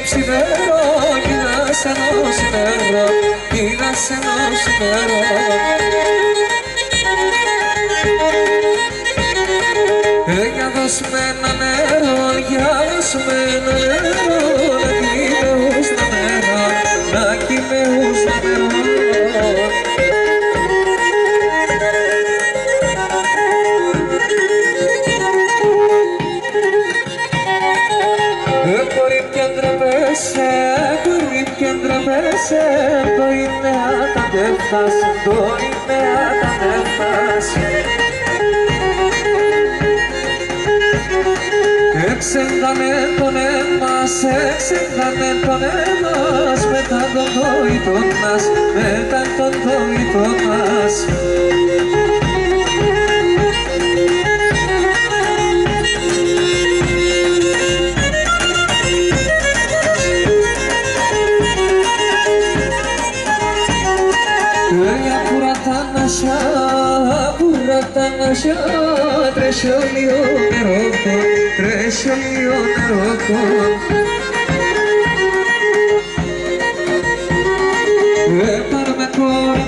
ψινέρο, κοίτας ενός νερό, κοίτας ενός νερό. Για δώσ' με ένα νερό, για δώσ' με ένα νερό, να κοιμαιούς τα νερά, να κοιμαιούς τα νερό. Κορίτσια ντραπέσαι, κορίτσια ντραπέσαι, το είναι αταντεύθας, το είναι αταντεύθας. Έξεντανε τον έμας, έξεντανε τον έμας, μετά τον τόητον μας, μετά τον τόητον μας. Πουρατάνασια, τρέχει λίγο νερόκο, τρέχει λίγο νερόκο. Πάρμε κόρε,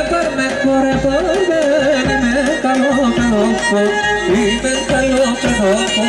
πάρμε κόρε, είμαι καλό παιδόκο, είμαι καλό παιδόκο.